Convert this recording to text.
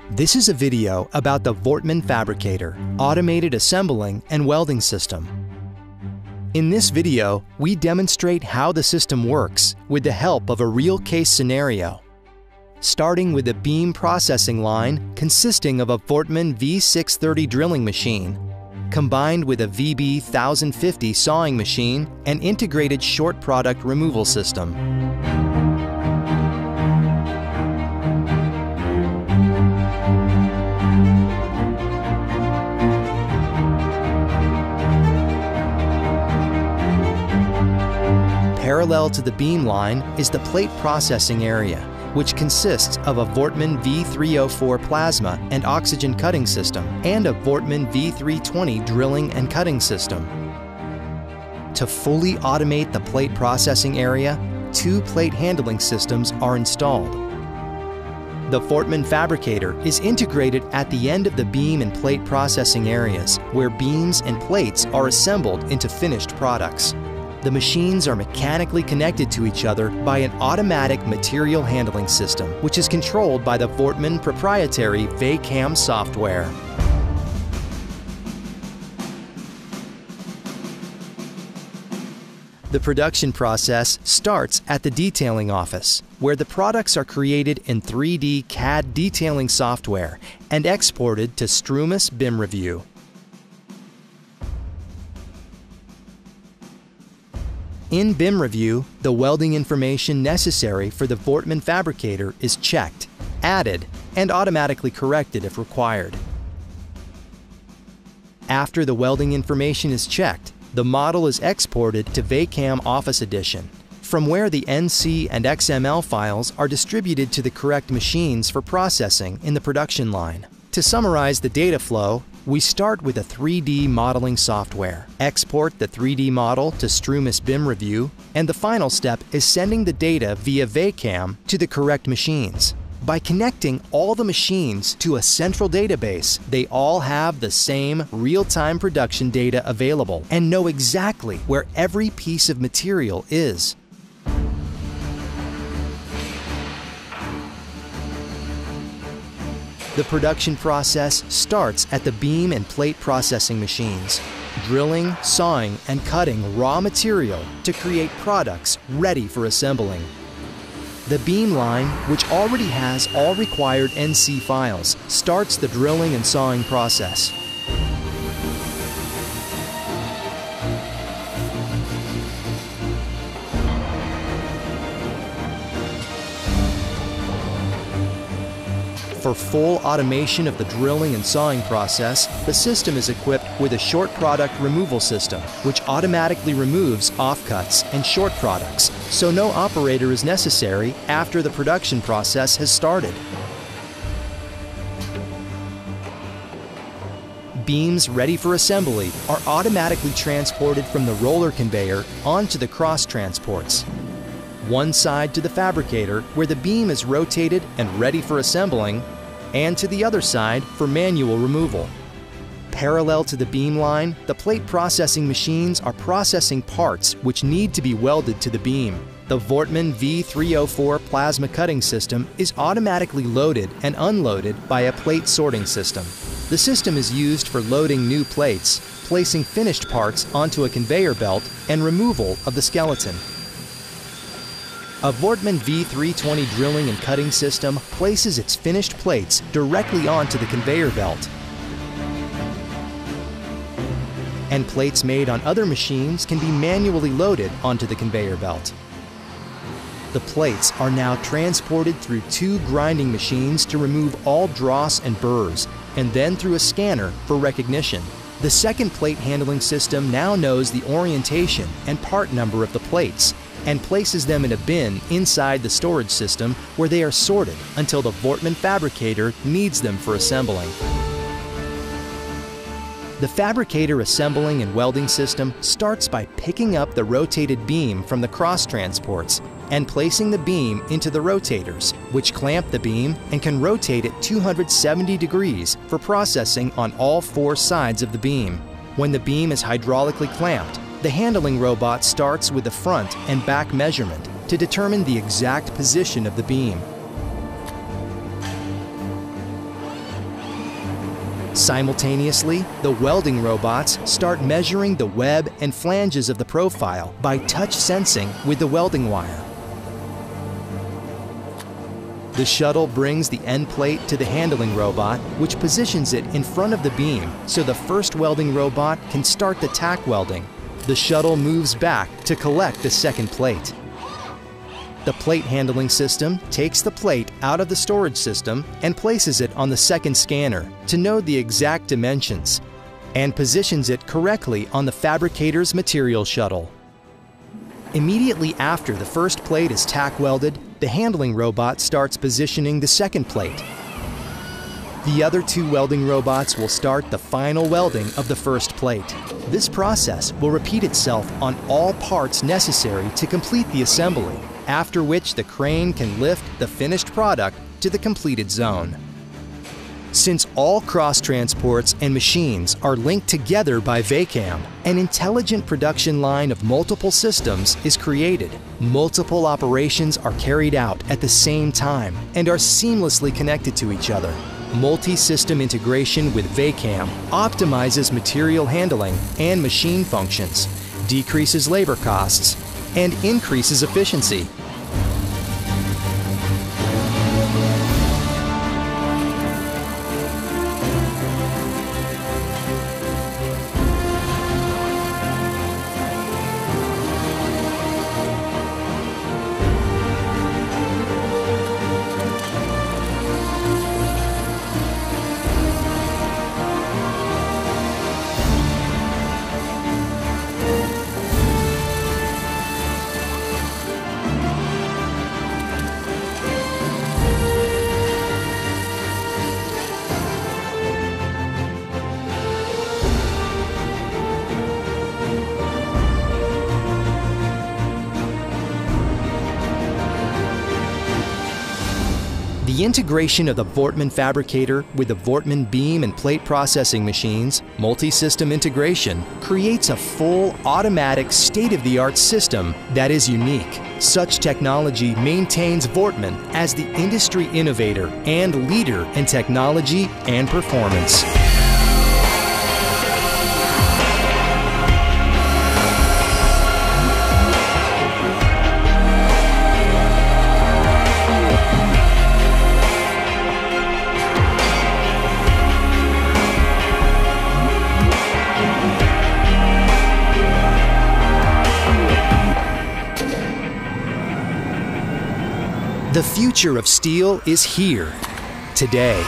This is a video about the Voortman Fabricator, automated assembling and welding system. In this video, we demonstrate how the system works with the help of a real case scenario. Starting with a beam processing line consisting of a Voortman V630 drilling machine, combined with a VB 1050 sawing machine and integrated short product removal system. Parallel to the beam line is the plate processing area, which consists of a Voortman V304 plasma and oxygen cutting system and a Voortman V320 drilling and cutting system. To fully automate the plate processing area, 2 plate handling systems are installed. The Voortman Fabricator is integrated at the end of the beam and plate processing areas, where beams and plates are assembled into finished products. The machines are mechanically connected to each other by an automatic material handling system, which is controlled by the Voortman proprietary VACAM software. The production process starts at the detailing office, where the products are created in 3D CAD detailing software and exported to Strumis BIM Review. In BIM Review, the welding information necessary for the Voortman Fabricator is checked, added, and automatically corrected if required. After the welding information is checked, the model is exported to VACAM Office Edition, from where the NC and XML files are distributed to the correct machines for processing in the production line. To summarize the data flow, we start with a 3D modeling software, export the 3D model to Strumis BIM Review, and the final step is sending the data via VACAM to the correct machines. By connecting all the machines to a central database, they all have the same real-time production data available and know exactly where every piece of material is. The production process starts at the beam and plate processing machines, drilling, sawing, and cutting raw material to create products ready for assembling. The beam line, which already has all required NC files, starts the drilling and sawing process. For full automation of the drilling and sawing process, the system is equipped with a short product removal system, which automatically removes offcuts and short products, so no operator is necessary after the production process has started. Beams ready for assembly are automatically transported from the roller conveyor onto the cross transports. One side to the fabricator, where the beam is rotated and ready for assembling, and to the other side for manual removal. Parallel to the beam line, the plate processing machines are processing parts which need to be welded to the beam. The Voortman V304 plasma cutting system is automatically loaded and unloaded by a plate sorting system. The system is used for loading new plates, placing finished parts onto a conveyor belt, and removal of the skeleton. A Voortman V320 drilling and cutting system places its finished plates directly onto the conveyor belt. And plates made on other machines can be manually loaded onto the conveyor belt. The plates are now transported through 2 grinding machines to remove all dross and burrs, and then through a scanner for recognition. The second plate handling system now knows the orientation and part number of the plates, and places them in a bin inside the storage system, where they are sorted until the Voortman Fabricator needs them for assembling. The Fabricator assembling and welding system starts by picking up the rotated beam from the cross transports and placing the beam into the rotators, which clamp the beam and can rotate it 270 degrees for processing on all 4 sides of the beam. When the beam is hydraulically clamped, the handling robot starts with the front and back measurement to determine the exact position of the beam. Simultaneously, the welding robots start measuring the web and flanges of the profile by touch sensing with the welding wire. The shuttle brings the end plate to the handling robot, which positions it in front of the beam so the first welding robot can start the tack welding. The shuttle moves back to collect the second plate. The plate handling system takes the plate out of the storage system and places it on the second scanner to know the exact dimensions and positions it correctly on the fabricator's material shuttle. Immediately after the first plate is tack welded, the handling robot starts positioning the second plate. The other two welding robots will start the final welding of the first plate. This process will repeat itself on all parts necessary to complete the assembly, after which the crane can lift the finished product to the completed zone. Since all cross-transports and machines are linked together by VACAM, an intelligent production line of multiple systems is created. Multiple operations are carried out at the same time and are seamlessly connected to each other. Multi-system integration with VACAM optimizes material handling and machine functions, decreases labor costs, and increases efficiency. The integration of the Voortman fabricator with the Voortman beam and plate processing machines, multi-system integration, creates a full, automatic, state-of-the-art system that is unique. Such technology maintains Voortman as the industry innovator and leader in technology and performance. The future of steel is here, today.